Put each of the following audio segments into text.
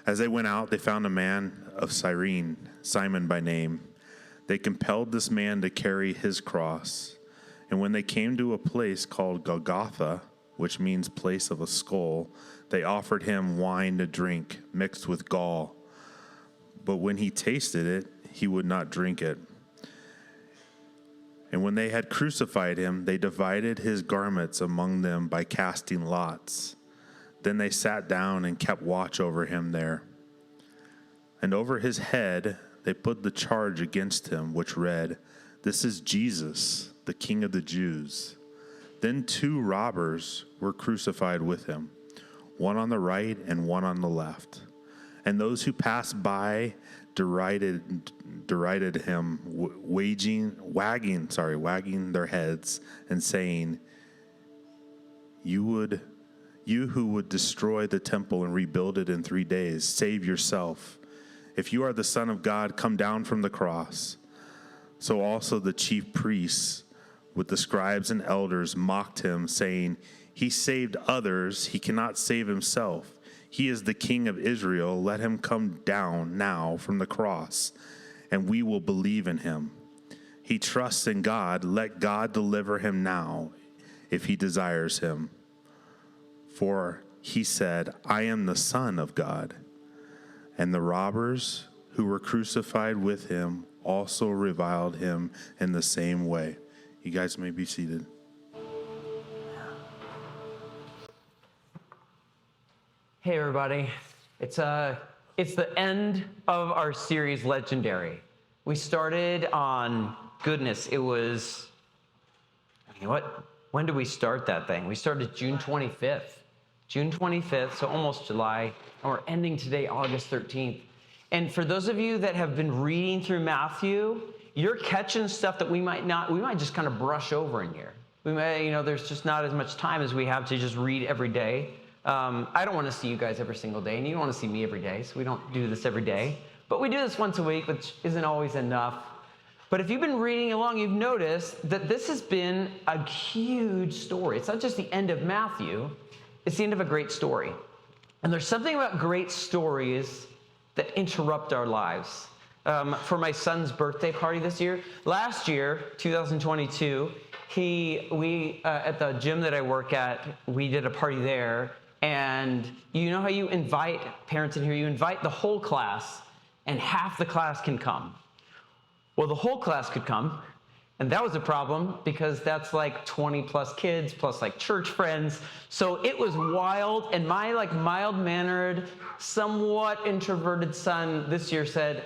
As they went out, they found a man of Cyrene, Simon by name. They compelled this man to carry his cross. And when they came to a place called Golgotha, which means place of a skull, they offered him wine to drink mixed with gall. But when he tasted it, he would not drink it. And when they had crucified him, they divided his garments among them by casting lots. Then they sat down and kept watch over him there. And over his head they put the charge against him, which read, "This is Jesus, the King of the Jews." Then 2 robbers were crucified with him, one on the right and one on the left. And those who passed by derided him, wagging their heads and saying, You who would destroy the temple and rebuild it in 3 days, save yourself. If you are the Son of God, come down from the cross." So also the chief priests with the scribes and elders mocked him, saying, "He saved others, he cannot save himself. He is the King of Israel. Let him come down now from the cross, and we will believe in him. He trusts in God. Let God deliver him now, if he desires him. For he said, 'I am the Son of God.' And the robbers who were crucified with him also reviled him in the same way." You guys may be seated. Hey everybody, it's the end of our series Legendary. We started on, goodness, it was, when did we start that thing? We started June 25th. June 25th, so almost July, and we're ending today, August 13th. And for those of you that have been reading through Matthew, you're catching stuff that we might just kind of brush over in here. We may, there's just not as much time as we have to just read every day. I don't want to see you guys every single day, and you don't want to see me every day, so we don't do this every day. But we do this once a week, which isn't always enough. But if you've been reading along, you've noticed that this has been a huge story. It's not just the end of Matthew, it's the end of a great story. And there's something about great stories that interrupt our lives. For my son's birthday party this year, last year, 2022, we at the gym that I work at, we did a party there. And you know how you invite parents in here, you invite the whole class, and half the class can come. Well, the whole class could come, and that was a problem because that's like 20 plus kids plus like church friends. So it was wild, and my like mild-mannered, somewhat introverted son this year said,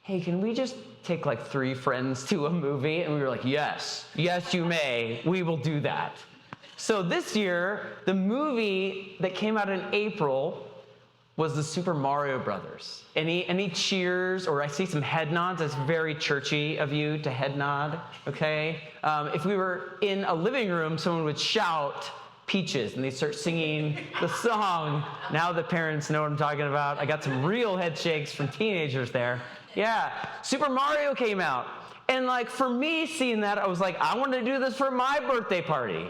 "Hey, can we just take like 3 friends to a movie?" And we were like, yes, you may, we will do that. So this year, the movie that came out in April was the Super Mario Brothers. Any cheers, or I see some head nods? That's very churchy of you to head nod, okay? If we were in a living room, someone would shout Peaches, and they start singing the song. Now the parents know what I'm talking about. I got some real head shakes from teenagers there. Yeah, Super Mario came out. And like for me seeing that, I was like, I want to do this for my birthday party.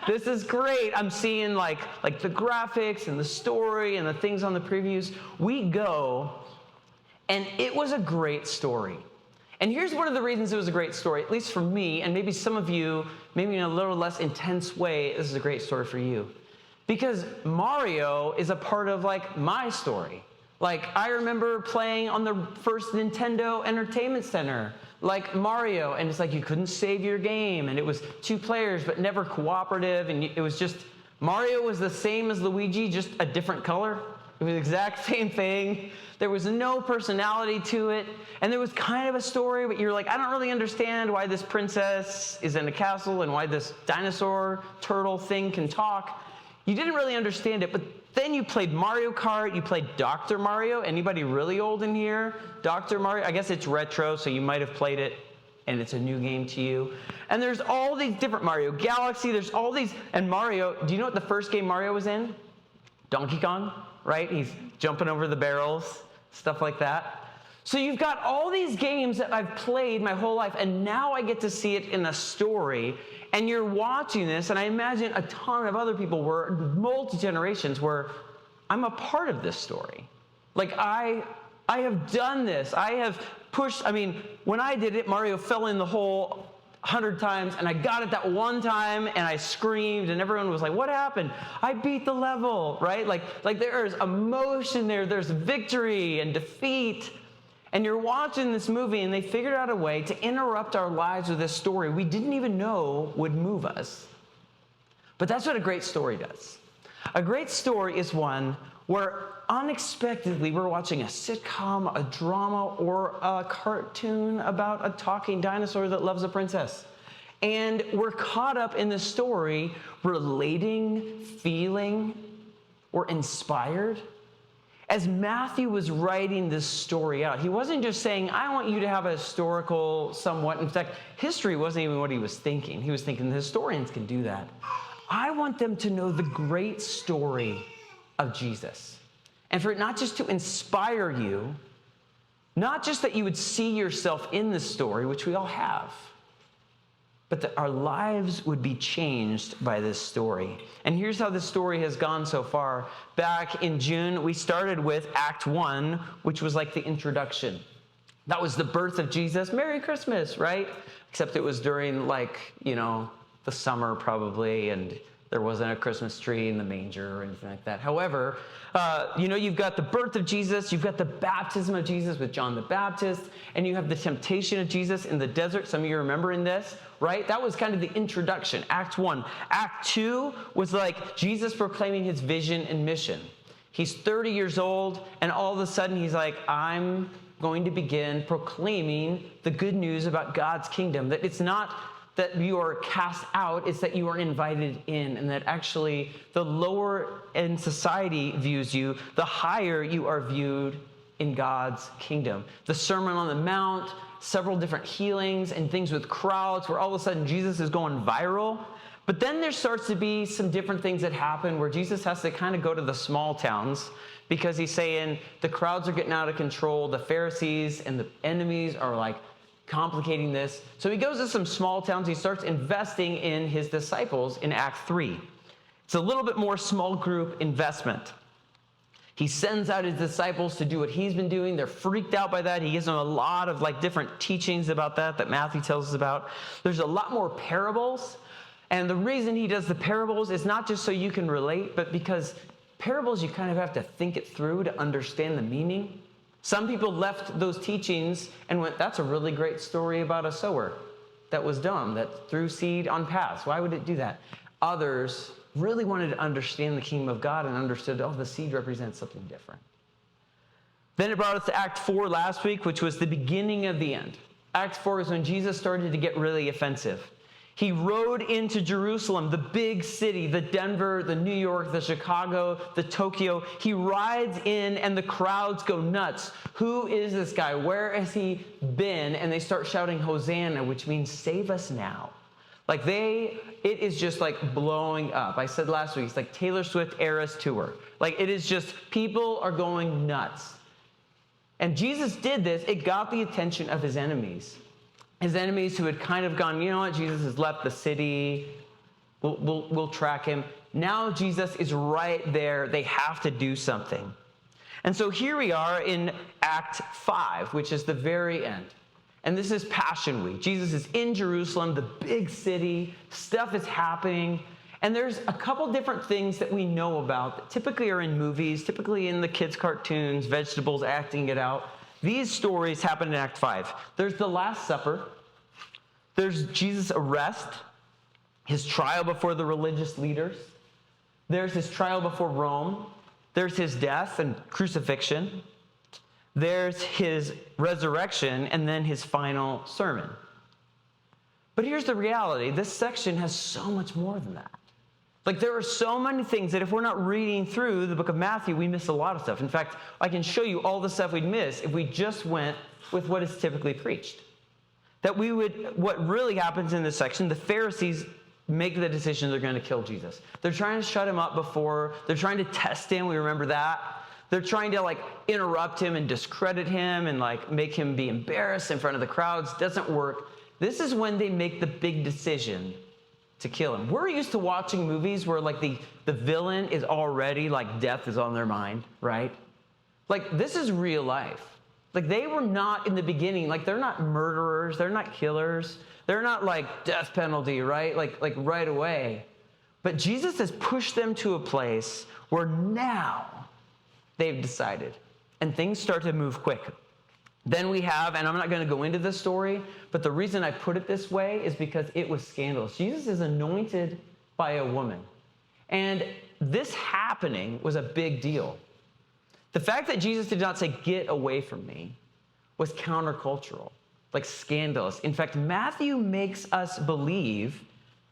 This is great. I'm seeing like the graphics and the story and the things on the previews. We go, and it was a great story. And here's one of the reasons it was a great story, at least for me, and maybe some of you, maybe in a little less intense way, this is a great story for you. Because Mario is a part of like my story. Like I remember playing on the first Nintendo Entertainment Center, like Mario, and it's like you couldn't save your game, and it was 2 players but never cooperative, and it was just, Mario was the same as Luigi, just a different color. It was the exact same thing. There was no personality to it, and there was kind of a story, but you're like, I don't really understand why this princess is in a castle and why this dinosaur turtle thing can talk. You didn't really understand it, but then you played Mario Kart, you played Dr. Mario. Anybody really old in here? Dr. Mario, I guess it's retro, so you might have played it, and it's a new game to you. And there's all these different Mario Galaxy, there's all these, and Mario, do you know what the first game Mario was in? Donkey Kong, right? He's jumping over the barrels, stuff like that. So you've got all these games that I've played my whole life, and now I get to see it in a story. And you're watching this, and I imagine a ton of other people were, multi-generations were, I'm a part of this story. Like I have done this. I have pushed. I mean, when I did it, Mario fell in the hole 100 times, and I got it that one time, and I screamed, and everyone was like, "What happened?" I beat the level, right? Like there is emotion there. There's victory and defeat. And you're watching this movie, and they figured out a way to interrupt our lives with this story we didn't even know would move us. But that's what a great story does. A great story is one where unexpectedly we're watching a sitcom, a drama, or a cartoon about a talking dinosaur that loves a princess. And we're caught up in the story, relating, feeling, or inspired. As Matthew was writing this story out, he wasn't just saying, I want you to have a historical somewhat. In fact, history wasn't even what he was thinking. He was thinking the historians can do that. I want them to know the great story of Jesus. And for it not just to inspire you, not just that you would see yourself in the story, which we all have, but that our lives would be changed by this story. And here's how this story has gone so far. Back in June, we started with Act 1, which was like the introduction. That was the birth of Jesus. Merry Christmas, right? Except it was during the summer probably, and there wasn't a Christmas tree in the manger or anything like that. However, you've got the birth of Jesus, you've got the baptism of Jesus with John the Baptist, and you have the temptation of Jesus in the desert. Some of you remember in this, right? That was kind of the introduction, Act 1. Act 2 was like Jesus proclaiming his vision and mission. He's 30 years old, and all of a sudden he's like, I'm going to begin proclaiming the good news about God's kingdom, that it's not that you are cast out, it's that you are invited in, and that actually the lower in society views you, the higher you are viewed in God's kingdom. The Sermon on the Mount, several different healings and things with crowds where all of a sudden Jesus is going viral. But then there starts to be some different things that happen where Jesus has to kind of go to the small towns because he's saying the crowds are getting out of control, the Pharisees and the enemies are like complicating this. So he goes to some small towns. He starts investing in his disciples in Act 3. It's a little bit more small group investment. He sends out his disciples to do what he's been doing. They're freaked out by that. He gives them a lot of different teachings about that Matthew tells us about. There's a lot more parables. And the reason he does the parables is not just so you can relate, but because parables, you kind of have to think it through to understand the meaning. Some people left those teachings and went, that's a really great story about a sower that was dumb, that threw seed on paths. Why would it do that? Others really wanted to understand the kingdom of God and understood, the seed represents something different. Then it brought us to Act 4 last week, which was the beginning of the end. Act 4 is when Jesus started to get really offensive. He rode into Jerusalem, the big city, the Denver, the New York, the Chicago, the Tokyo. He rides in and the crowds go nuts. Who is this guy? Where has he been? And they start shouting Hosanna, which means save us now. It is just blowing up. I said last week, it's like Taylor Swift Eras Tour. It is just, people are going nuts. And Jesus did this. It got the attention of his enemies. His enemies who had kind of gone, you know what, Jesus has left the city. We'll track him. Now Jesus is right there. They have to do something. And so here we are in Act 5, which is the very end. And this is Passion Week. Jesus is in Jerusalem, the big city. Stuff is happening. And there's a couple different things that we know about that typically are in movies, typically in the kids' cartoons, vegetables acting it out. These stories happen in Act 5. There's the Last Supper. There's Jesus' arrest, his trial before the religious leaders. There's his trial before Rome. There's his death and crucifixion. There's his resurrection, and then his final sermon. But here's the reality. This section has so much more than that. There are so many things that if we're not reading through the book of Matthew, we miss a lot of stuff. In fact, I can show you all the stuff we'd miss if we just went with what is typically preached. What really happens in this section, the Pharisees make the decision they're going to kill Jesus. They're trying to shut him up they're trying to test him, we remember that. They're trying to interrupt him and discredit him and make him be embarrassed in front of the crowds. Doesn't work. This is when they make the big decision to kill him. We're used to watching movies where the villain is already death is on their mind, right? Like, this is real life. Like, they were not in the beginning, like, they're not murderers, they're not killers, they're not like death penalty, right? Like right away. But Jesus has pushed them to a place where now they've decided, and things start to move quick. Then we have, and I'm not going to go into this story, but the reason I put it this way is because it was scandalous. Jesus is anointed by a woman. And this happening was a big deal. The fact that Jesus did not say, "Get away from me," was countercultural, like scandalous. In fact, Matthew makes us believe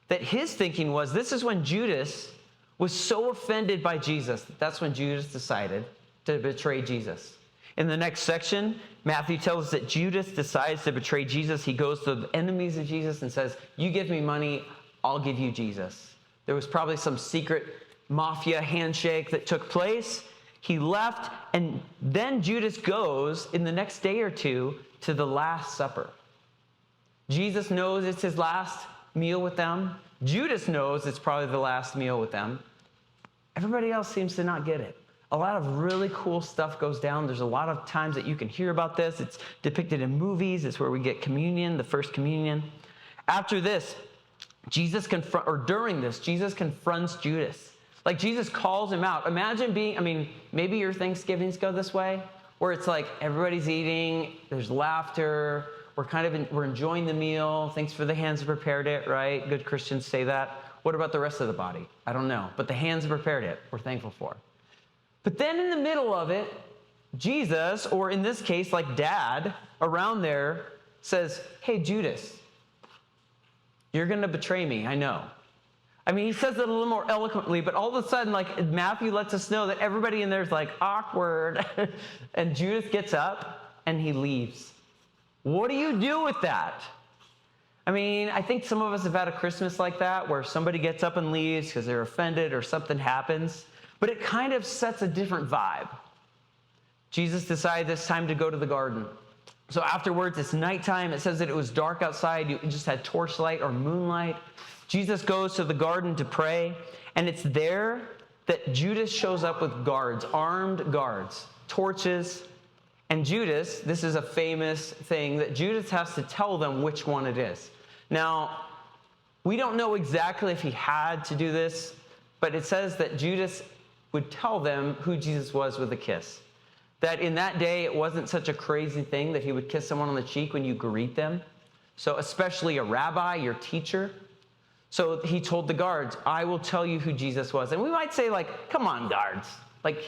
that his thinking was, this is when Judas was so offended by Jesus, that's when Judas decided to betray Jesus. In the next section, Matthew tells us that Judas decides to betray Jesus. He goes to the enemies of Jesus and says, "You give me money, I'll give you Jesus." There was probably some secret mafia handshake that took place. He left, and then Judas goes in the next day or two to the Last Supper. Jesus knows it's his last meal with them. Judas knows it's probably the last meal with them. Everybody else seems to not get it. A lot of really cool stuff goes down. There's a lot of times that you can hear about this. It's depicted in movies. It's where we get communion, the first communion. After this, during this, Jesus confronts Judas. Like, Jesus calls him out. Imagine maybe your Thanksgivings go this way, where it's like everybody's eating, there's laughter, we're enjoying the meal. Thanks for the hands that prepared it, right? Good Christians say that. What about the rest of the body? I don't know. But the hands that prepared it, we're thankful for. But then in the middle of it, Jesus, or in this case, like Dad around there, says, "Hey, Judas, you're going to betray me, I know." I mean, he says it a little more eloquently, but all of a sudden, like, Matthew lets us know that everybody in there is like, awkward. And Judas gets up and he leaves. What do you do with that? I mean, I think some of us have had a Christmas like that, where somebody gets up and leaves because they're offended or something happens, but it kind of sets a different vibe. Jesus decided it's time to go to the garden. So afterwards, it's nighttime. It says that it was dark outside. You just had torchlight or moonlight. Jesus goes to the garden to pray, and it's there that Judas shows up with guards, armed guards, torches. And Judas, this is a famous thing, that Judas has to tell them which one it is. Now, we don't know exactly if he had to do this, but it says that Judas would tell them who Jesus was with a kiss. That in that day, it wasn't such a crazy thing that he would kiss someone on the cheek when you greet them. So especially a rabbi, your teacher. So he told the guards, "I will tell you who Jesus was." And we might say, like, come on, guards. Like,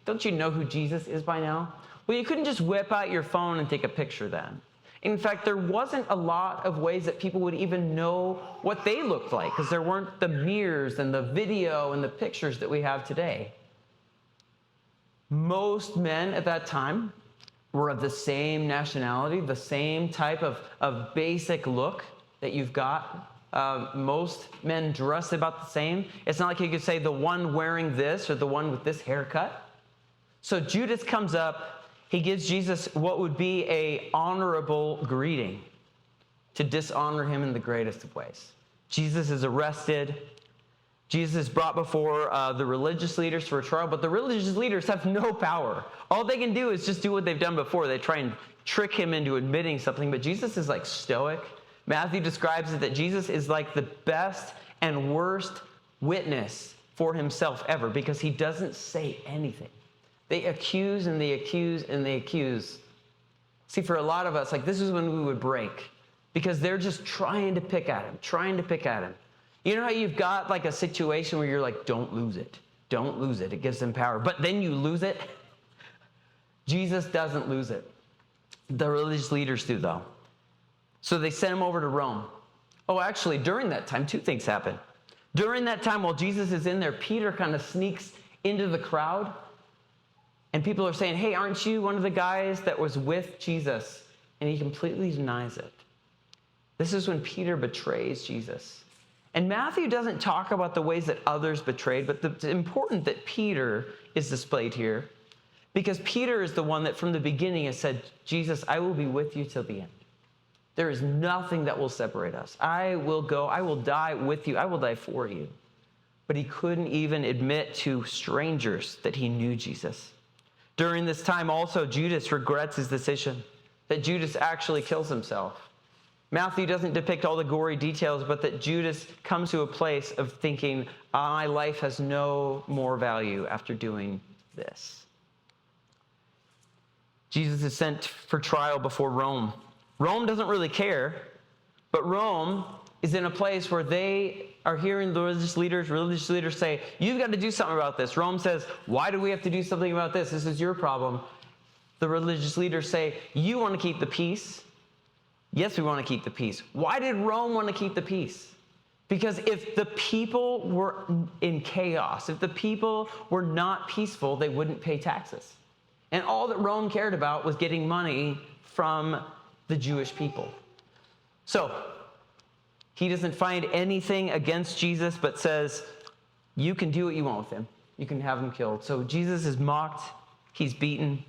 don't you know who Jesus is by now? Well, you couldn't just whip out your phone and take a picture then. In fact, there wasn't a lot of ways that people would even know what they looked like, because there weren't the mirrors and the video and the pictures that we have today. Most men at that time were of the same nationality, the same type of basic look that you've got. Most men dress about the same. It's not like you could say the one wearing this or the one with this haircut. So Judas comes up. He gives Jesus what would be an honorable greeting to dishonor him in the greatest of ways. Jesus is arrested. Jesus is brought before the religious leaders for a trial, but the religious leaders have no power. All they can do is just do what they've done before. They try and trick him into admitting something, but Jesus is like stoic. Matthew describes it that Jesus is like the best and worst witness for himself ever, because he doesn't say anything. They accuse and they accuse and they accuse. See, for a lot of us, like, this is when we would break, because they're just trying to pick at him. You know how you've got like a situation where you're like, don't lose it. It gives them power. But then you lose it. Jesus doesn't lose it. The religious leaders do, though. So they sent him over to Rome. Oh, actually, during that time, two things happen. During that time, while Jesus is in there, Peter kind of sneaks into the crowd. And people are saying, "Hey, aren't you one of the guys that was with Jesus?" And he completely denies it. This is when Peter betrays Jesus. And Matthew doesn't talk about the ways that others betrayed, but it's important that Peter is displayed here, because Peter is the one that from the beginning has said, "Jesus, I will be with you till the end. There is nothing that will separate us. I will go, I will die with you, I will die for you." But he couldn't even admit to strangers that he knew Jesus. During this time also, Judas regrets his decision, that Judas actually kills himself. Matthew doesn't depict all the gory details, but that Judas comes to a place of thinking, my life has no more value after doing this. Jesus is sent for trial before Rome. Rome doesn't really care, but Rome is in a place where they are hearing the religious leaders say, you've got to do something about this. Rome says, why do we have to do something about this? This is your problem. The religious leaders say, you want to keep the peace? Yes, we want to keep the peace. Why did Rome want to keep the peace? Because if the people were in chaos, if the people were not peaceful, they wouldn't pay taxes. And all that Rome cared about was getting money from the Jewish people. So, he doesn't find anything against Jesus, but says, you can do what you want with him. You can have him killed. So Jesus is mocked. He's beaten.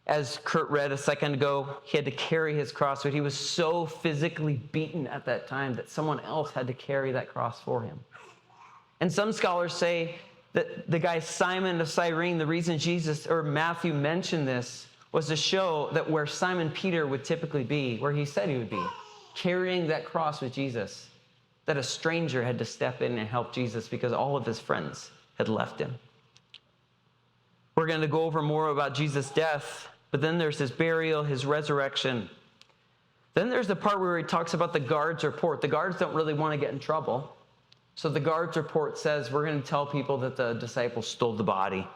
As Kurt read a second ago, he had to carry his cross, but he was so physically beaten at that time that someone else had to carry that cross for him. And some scholars say that the guy Simon of Cyrene, the reason Jesus or Matthew mentioned this was to show that where Simon Peter would typically be, where he said he would be, carrying that cross with Jesus, that a stranger had to step in and help Jesus because all of his friends had left him. We're going to go over more about Jesus' death, but then there's his burial, his resurrection. Then there's the part where he talks about the guard's report. The guards don't really want to get in trouble. So the guard's report says, we're going to tell people that the disciples stole the body.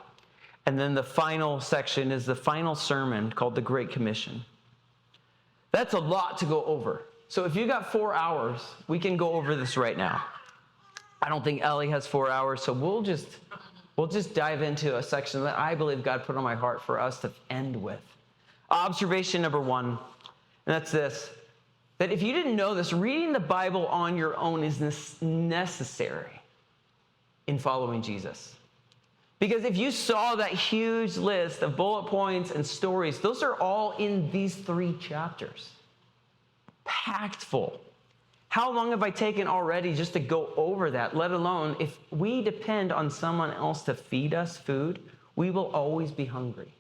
And then the final section is the final sermon called the Great Commission. That's a lot to go over. So if you got 4 hours, we can go over this right now. I don't think Ellie has 4 hours, so we'll just dive into a section that I believe God put on my heart for us to end with. Observation number 1, and that's this, that if you didn't know this, reading the Bible on your own is necessary in following Jesus. Because if you saw that huge list of bullet points and stories, those are all in these 3 chapters. Packed full. How long have I taken already just to go over that? Let alone if we depend on someone else to feed us food, we will always be hungry.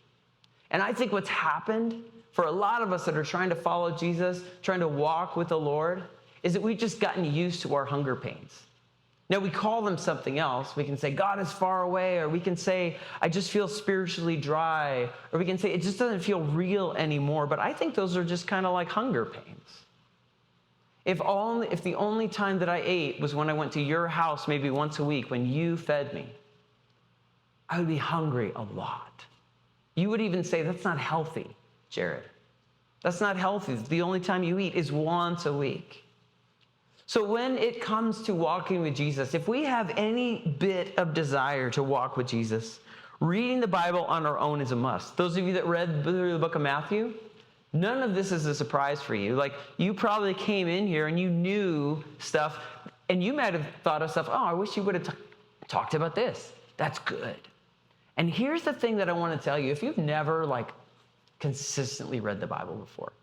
And I think what's happened for a lot of us that are trying to follow Jesus, trying to walk with the Lord, is that we've just gotten used to our hunger pains. Now, we call them something else. We can say, God is far away, or we can say, I just feel spiritually dry, or we can say, it just doesn't feel real anymore. But I think those are just kind of like hunger pains. If the only time that I ate was when I went to your house maybe once a week when you fed me, I would be hungry a lot. You would even say, that's not healthy, Jared. That's not healthy. The only time you eat is once a week. So when it comes to walking with Jesus, if we have any bit of desire to walk with Jesus, reading the Bible on our own is a must. Those of you that read through the book of Matthew, none of this is a surprise for you. Like, you probably came in here and you knew stuff, and you might have thought of stuff, I wish you would have talked about this. That's good. And here's the thing that I want to tell you. If you've never, consistently read the Bible before,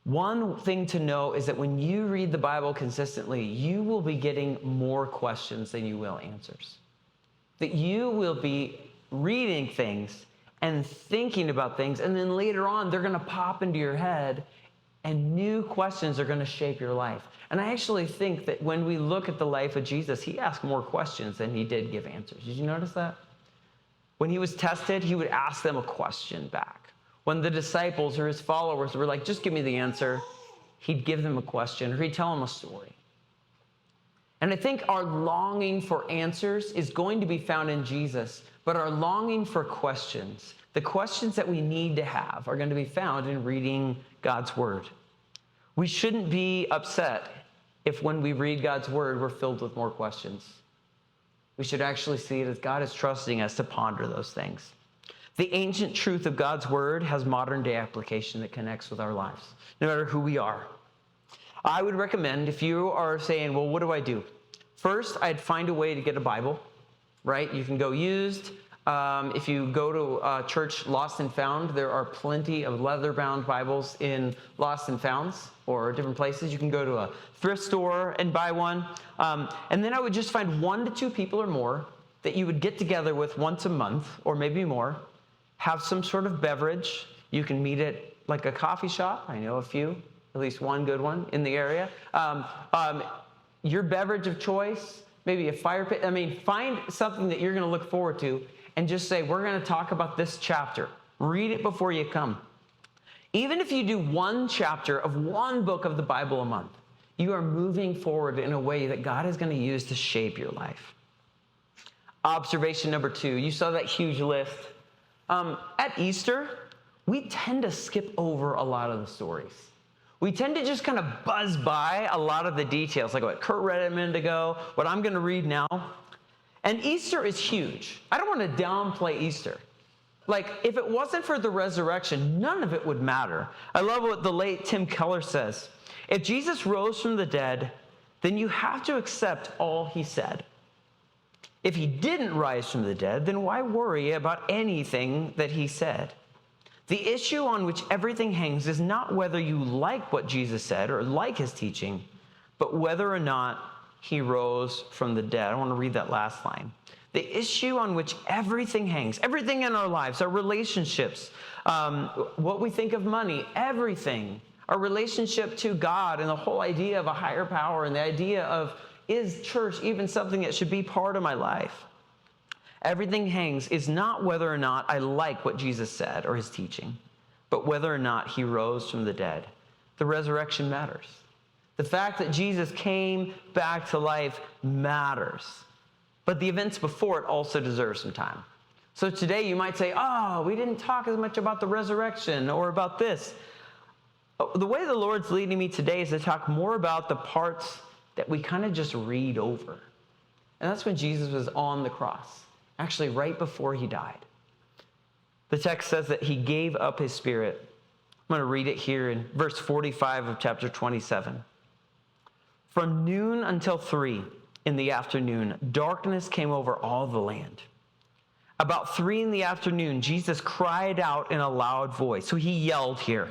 one thing to know is that when you read the Bible consistently, you will be getting more questions than you will answers. That you will be reading things and thinking about things, and then later on, they're going to pop into your head, and new questions are going to shape your life. And I actually think that when we look at the life of Jesus, he asked more questions than he did give answers. Did you notice that? When he was tested, he would ask them a question back. When the disciples or his followers were like, just give me the answer, he'd give them a question, or he'd tell them a story. And I think our longing for answers is going to be found in Jesus, but our longing for questions, the questions that we need to have, are going to be found in reading God's word. We shouldn't be upset if when we read God's word, we're filled with more questions. We should actually see it as God is trusting us to ponder those things. The ancient truth of God's word has modern day application that connects with our lives, no matter who we are. I would recommend, if you are saying, well, what do I do? First, I'd find a way to get a Bible, right? You can go used. If you go to church Lost and Found, there are plenty of leather-bound Bibles in Lost and Founds or different places. You can go to a thrift store and buy one. And then I would just find 1 to 2 people or more that you would get together with once a month or maybe more, have some sort of beverage. You can meet at like a coffee shop. I know a few, at least one good one in the area. Your beverage of choice, maybe a fire pit. I mean, find something that you're going to look forward to and just say, we're going to talk about this chapter. Read it before you come. Even if you do one chapter of one book of the Bible a month, you are moving forward in a way that God is going to use to shape your life. Observation number 2, you saw that huge list. At Easter, we tend to skip over a lot of the stories. We tend to just kind of buzz by a lot of the details, like what Kurt read a minute ago, what I'm going to read now. And Easter is huge. I don't want to downplay Easter. Like, if it wasn't for the resurrection, none of it would matter. I love what the late Tim Keller says. If Jesus rose from the dead, then you have to accept all he said. If he didn't rise from the dead, then why worry about anything that he said? The issue on which everything hangs is not whether you like what Jesus said or like his teaching, but whether or not he rose from the dead. I want to read that last line. The issue on which everything hangs, everything in our lives, our relationships, what we think of money, everything, our relationship to God and the whole idea of a higher power and the idea of, is church even something that should be part of my life? Everything hangs is not whether or not I like what Jesus said or his teaching, but whether or not he rose from the dead. The resurrection matters. The fact that Jesus came back to life matters. But the events before it also deserve some time. So today you might say, oh, we didn't talk as much about the resurrection or about this. The way the Lord's leading me today is to talk more about the parts that we kind of just read over. And that's when Jesus was on the cross, actually right before he died. The text says that he gave up his spirit. I'm going to read it here in verse 45 of chapter 27. From noon until 3 in the afternoon, darkness came over all the land. About 3 in the afternoon, Jesus cried out in a loud voice. So he yelled here,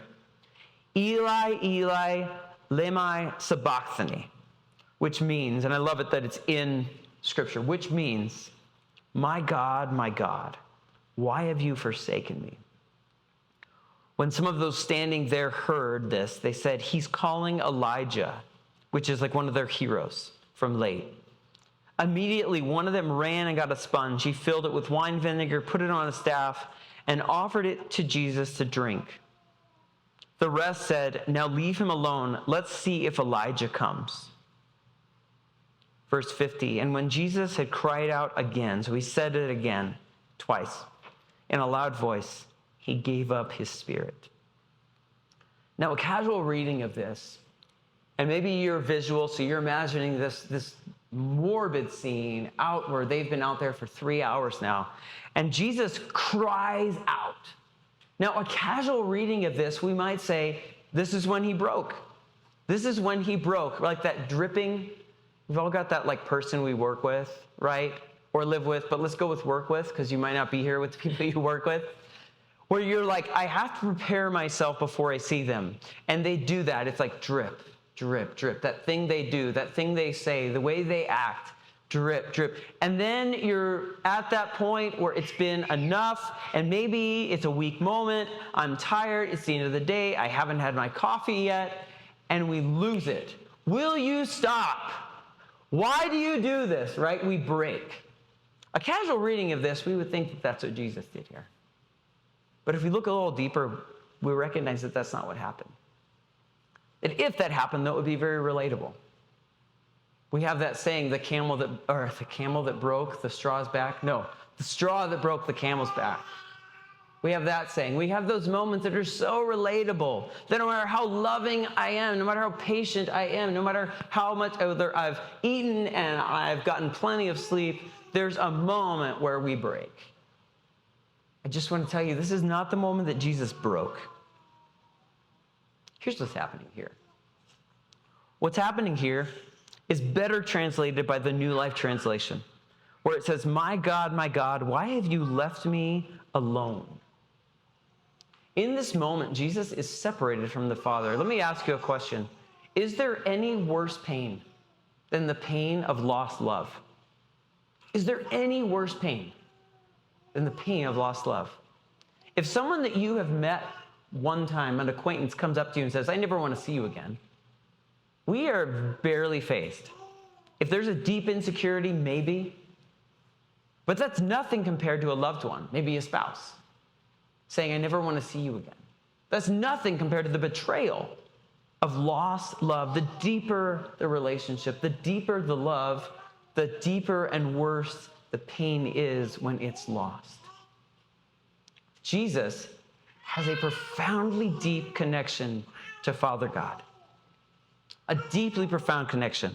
Eli, Eli, lema sabachthani, which means, and I love it that it's in Scripture, which means, my God, why have you forsaken me? When some of those standing there heard this, they said, he's calling Elijah, which is like one of their heroes from late. Immediately, one of them ran and got a sponge. He filled it with wine vinegar, put it on a staff, and offered it to Jesus to drink. The rest said, now leave him alone. Let's see if Elijah comes. Verse 50, and when Jesus had cried out again, so he said it again, twice, in a loud voice, he gave up his spirit. Now, a casual reading of this, and maybe you're visual, so you're imagining this morbid scene out where they've been out there for 3 hours now, and Jesus cries out. Now, a casual reading of this, we might say, this is when he broke. This is when he broke, like that dripping. We've all got that like person we work with, right? Or live with, but let's go with work with, because you might not be here with the people you work with. Where you're like, I have to prepare myself before I see them. And they do that. It's like drip, drip, drip. That thing they do, that thing they say, the way they act, drip, drip. And then you're at that point where it's been enough, and maybe it's a weak moment. I'm tired. It's the end of the day. I haven't had my coffee yet. And we lose it. Will you stop? Why do you do this, right? We break. A casual reading of this, we would think that that's what Jesus did here. But if we look a little deeper, we recognize that that's not what happened. And if that happened, that would be very relatable. We have that saying, the camel that broke the straw's back. No, the straw that broke the camel's back. We have that saying. We have those moments that are so relatable that no matter how loving I am, no matter how patient I am, no matter how much I've eaten and I've gotten plenty of sleep, there's a moment where we break. I just want to tell you, this is not the moment that Jesus broke. Here's what's happening here. What's happening here is better translated by the New Life Translation, where it says, my God, why have you left me alone? In this moment, Jesus is separated from the Father. Let me ask you a question. Is there any worse pain than the pain of lost love? Is there any worse pain than the pain of lost love? If someone that you have met one time, an acquaintance, comes up to you and says, I never want to see you again, we are barely phased. If there's a deep insecurity, maybe. But that's nothing compared to a loved one, maybe a spouse, saying, I never want to see you again. That's nothing compared to the betrayal of lost love. The deeper the relationship, the deeper the love, the deeper and worse the pain is when it's lost. Jesus has a profoundly deep connection to Father God, a deeply profound connection.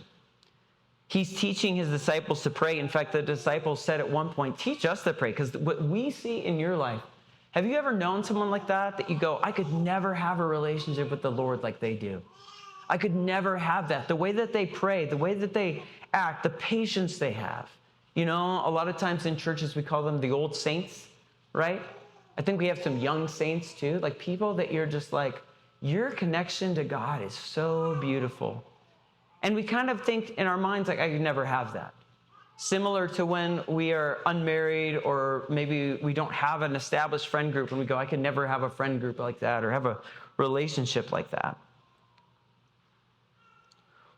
He's teaching his disciples to pray. In fact, the disciples said at one point, teach us to pray, because what we see in your life, have you ever known someone like that you go, I could never have a relationship with the Lord like they do? I could never have that. The way that they pray, the way that they act, the patience they have. You know, a lot of times in churches we call them the old saints, right? I think we have some young saints too, like people that you're just like, your connection to God is so beautiful. And we kind of think in our minds like, I could never have that. Similar to when we are unmarried, or maybe we don't have an established friend group and we go, I could never have a friend group like that or have a relationship like that.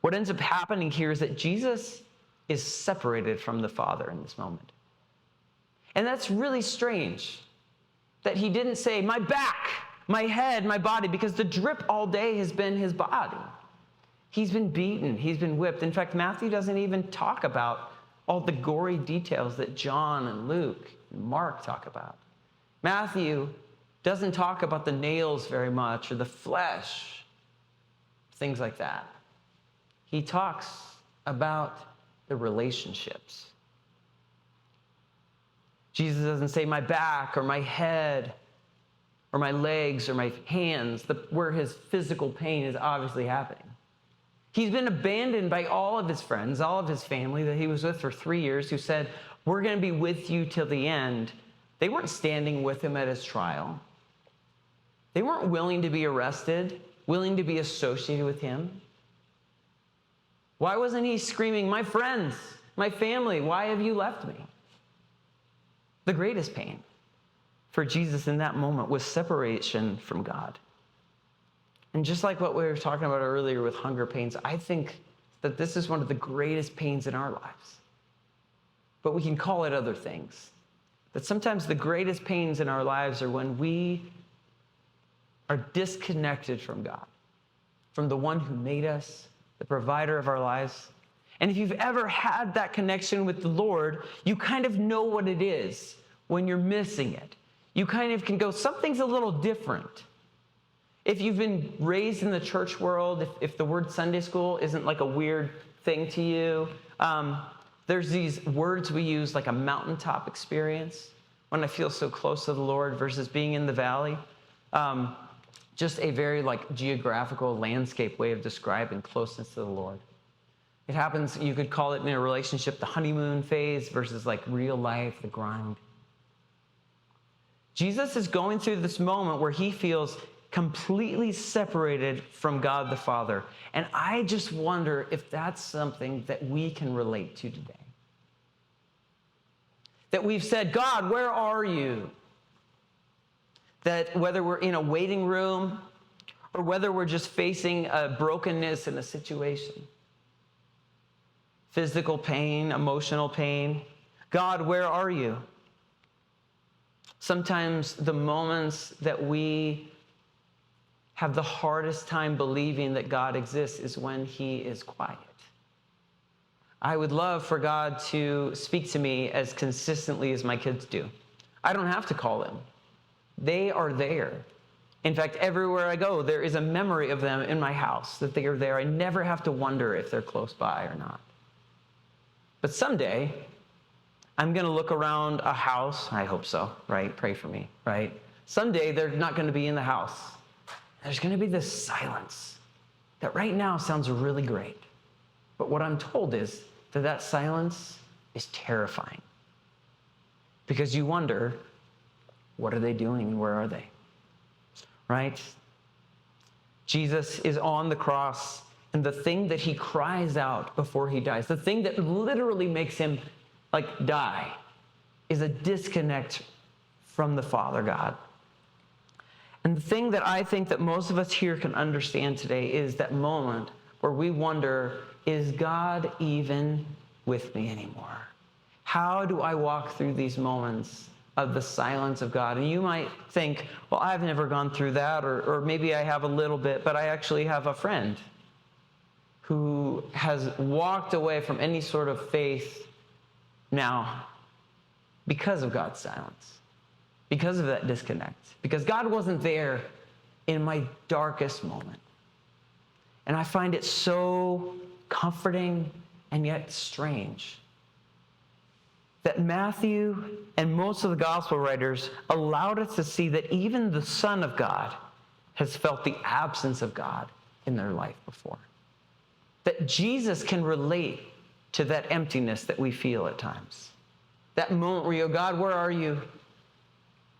What ends up happening here is that Jesus is separated from the Father in this moment. And that's really strange, that he didn't say, my back, my head, my body, because the drip all day has been his body. He's been beaten, he's been whipped. In fact, Matthew doesn't even talk about all the gory details that John and Luke and Mark talk about. Matthew doesn't talk about the nails very much or the flesh, things like that. He talks about the relationships. Jesus doesn't say my back or my head or my legs or my hands, where his physical pain is obviously happening. He's been abandoned by all of his friends, all of his family that he was with for 3 years, who said, we're going to be with you till the end. They weren't standing with him at his trial. They weren't willing to be arrested, willing to be associated with him. Why wasn't he screaming, my friends, my family, why have you left me? The greatest pain for Jesus in that moment was separation from God. And just like what we were talking about earlier with hunger pains, I think that this is one of the greatest pains in our lives. But we can call it other things. That sometimes the greatest pains in our lives are when we are disconnected from God, from the one who made us, the provider of our lives. And if you've ever had that connection with the Lord, you kind of know what it is when you're missing it. You kind of can go, something's a little different. If you've been raised in the church world, if the word Sunday school isn't like a weird thing to you, there's these words we use like a mountaintop experience, when I feel so close to the Lord versus being in the valley. Just a very like geographical landscape way of describing closeness to the Lord. It happens, you could call it in a relationship, the honeymoon phase versus like real life, the grind. Jesus is going through this moment where he feels completely separated from God the Father. And I just wonder if that's something that we can relate to today. That we've said, God, where are you? That whether we're in a waiting room or whether we're just facing a brokenness in a situation, physical pain, emotional pain, God, where are you? Sometimes the moments that we have the hardest time believing that God exists is when he is quiet. I would love for God to speak to me as consistently as my kids do. I don't have to call them. They are there. In fact, everywhere I go, there is a memory of them in my house, that they are there. I never have to wonder if they're close by or not. But someday, I'm going to look around a house. I hope so, right? Pray for me, right? Someday, they're not going to be in the house. There's going to be this silence that right now sounds really great. But what I'm told is that that silence is terrifying. Because you wonder, what are they doing and where are they? Right? Jesus is on the cross, and the thing that he cries out before he dies, the thing that literally makes him like die, is a disconnect from the Father God. And the thing that I think that most of us here can understand today is that moment where we wonder, is God even with me anymore? How do I walk through these moments of the silence of God? And you might think, well, I've never gone through that, or maybe I have a little bit, but I actually have a friend who has walked away from any sort of faith now because of God's silence, because of that disconnect, because God wasn't there in my darkest moment. And I find it so comforting and yet strange that Matthew and most of the gospel writers allowed us to see that even the Son of God has felt the absence of God in their life before. That Jesus can relate to that emptiness that we feel at times. That moment where you go, God, where are you?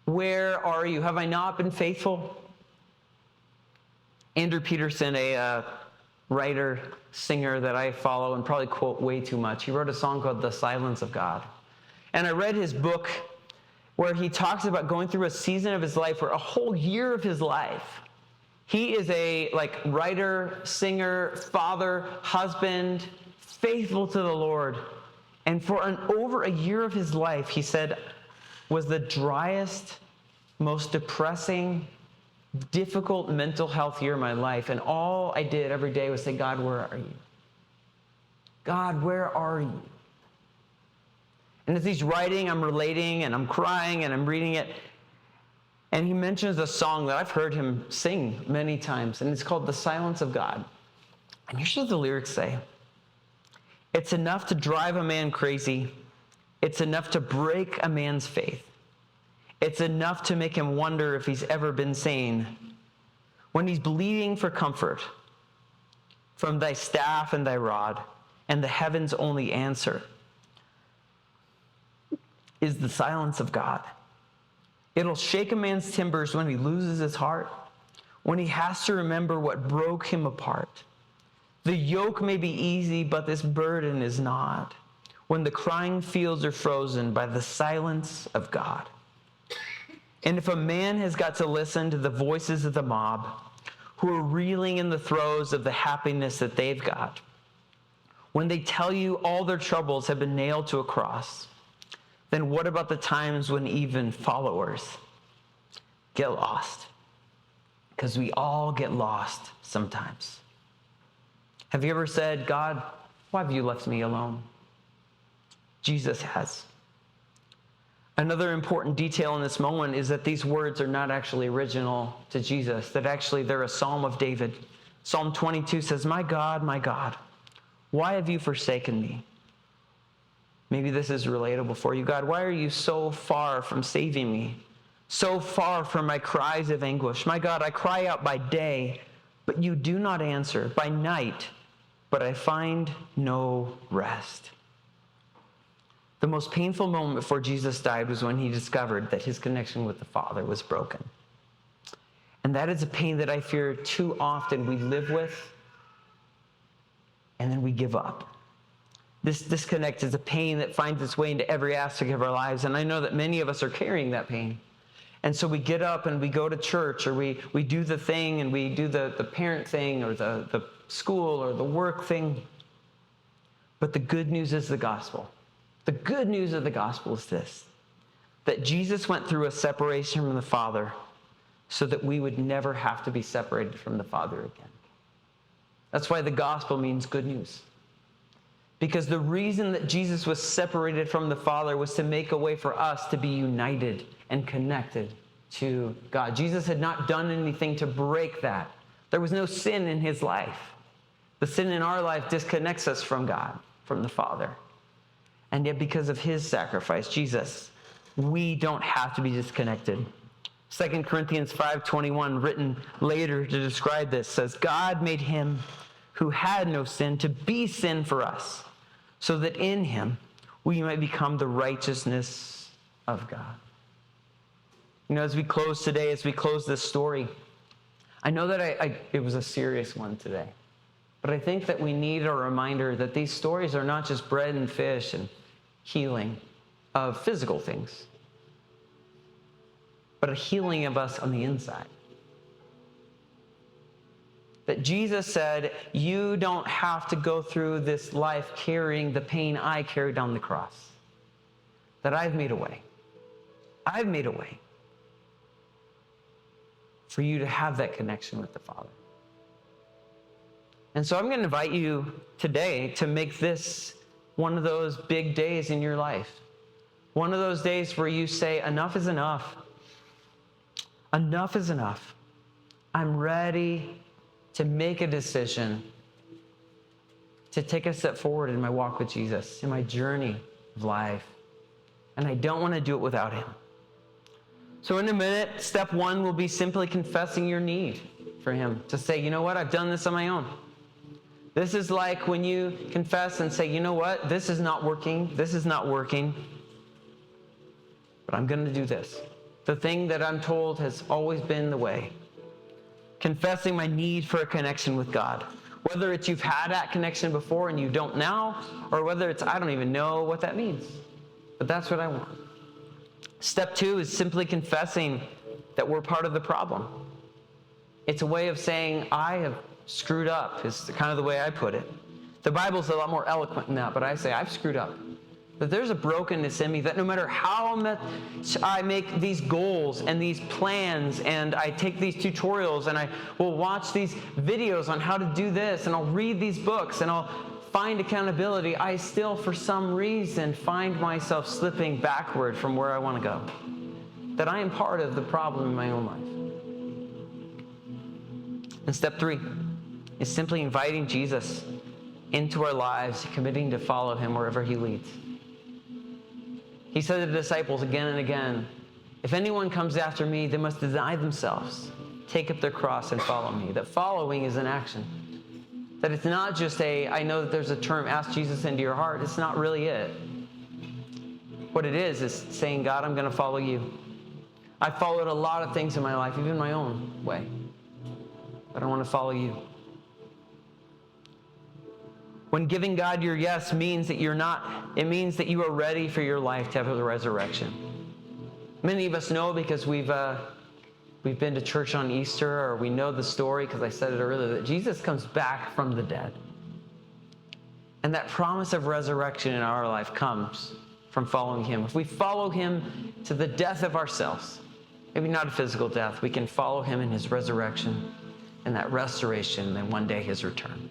Where are you? Have I not been faithful? Andrew Peterson, a writer, singer that I follow and probably quote way too much, he wrote a song called The Silence of God. And I read his book where he talks about going through a season of his life where a whole year of his life, he is a writer, singer, father, husband, faithful to the Lord. And for over a year of his life, he said, was the driest, most depressing, difficult mental health year of my life. And all I did every day was say, God, where are you? God, where are you? And as he's writing, I'm relating and I'm crying and I'm reading it. And he mentions a song that I've heard him sing many times, and it's called The Silence of God. And here's what the lyrics say. It's enough to drive a man crazy. It's enough to break a man's faith. It's enough to make him wonder if he's ever been sane. When he's bleeding for comfort from thy staff and thy rod, and the heaven's only answer is the silence of God. It'll shake a man's timbers when he loses his heart, when he has to remember what broke him apart. The yoke may be easy, but this burden is not, when the crying fields are frozen by the silence of God. And if a man has got to listen to the voices of the mob who are reeling in the throes of the happiness that they've got, when they tell you all their troubles have been nailed to a cross, then what about the times when even followers get lost? Because we all get lost sometimes. Have you ever said, God, why have you left me alone? Jesus has. Another important detail in this moment is that these words are not actually original to Jesus, that actually they're a Psalm of David. Psalm 22 says, my God, why have you forsaken me? Maybe this is relatable for you. God, why are you so far from saving me? So far from my cries of anguish? My God, I cry out by day, but you do not answer. By night, but I find no rest. The most painful moment before Jesus died was when he discovered that his connection with the Father was broken. And that is a pain that I fear too often we live with, and then we give up. This disconnect is a pain that finds its way into every aspect of our lives, and I know that many of us are carrying that pain. And so we get up and we go to church, or we do the thing, and we do the parent thing, or the school, or the work thing. But the good news is the gospel. The good news of the gospel is this, that Jesus went through a separation from the Father so that we would never have to be separated from the Father again. That's why the gospel means good news. Because the reason that Jesus was separated from the Father was to make a way for us to be united and connected to God. Jesus had not done anything to break that. There was no sin in his life. The sin in our life disconnects us from God, from the Father. And yet because of his sacrifice, Jesus, we don't have to be disconnected. 2 Corinthians 5:21, written later to describe this, says, God made him who had no sin to be sin for us, so that in him we might become the righteousness of God. You know, as we close today, as we close this story, I know that it was a serious one today, but I think that we need a reminder that these stories are not just bread and fish and healing of physical things, but a healing of us on the inside. That Jesus said, you don't have to go through this life carrying the pain I carried on the cross. That I've made a way. I've made a way for you to have that connection with the Father. And so I'm going to invite you today to make this one of those big days in your life. One of those days where you say, enough is enough. Enough is enough. I'm ready to make a decision to take a step forward in my walk with Jesus, in my journey of life. And I don't want to do it without him. So in a minute, step one will be simply confessing your need for him. To say, you know what, I've done this on my own. This is like when you confess and say, you know what, this is not working. This is not working. But I'm going to do this. The thing that I'm told has always been the way. Confessing my need for a connection with God. Whether it's you've had that connection before and you don't now, or whether it's I don't even know what that means. But that's what I want. Step two is simply confessing that we're part of the problem. It's a way of saying, I have screwed up, is kind of the way I put it. The Bible's a lot more eloquent than that, but I say, I've screwed up. That there's a brokenness in me that no matter how much I make these goals and these plans and I take these tutorials and I will watch these videos on how to do this and I'll read these books and I'll find accountability, I still, for some reason, find myself slipping backward from where I want to go. That I am part of the problem in my own life. And step three is simply inviting Jesus into our lives, committing to follow him wherever he leads. He said to the disciples again and again, if anyone comes after me, they must deny themselves, take up their cross and follow me. That following is an action. That it's not just I know that there's a term, ask Jesus into your heart. It's not really it. What it is saying, God, I'm going to follow you. I followed a lot of things in my life, even my own way. But I want to follow you. When giving God your yes means that it means that you are ready for your life to have the resurrection. Many of us know because we've been to church on Easter, or we know the story because I said it earlier, that Jesus comes back from the dead. And that promise of resurrection in our life comes from following him. If we follow him to the death of ourselves, maybe not a physical death, we can follow him in his resurrection and that restoration and then one day his return.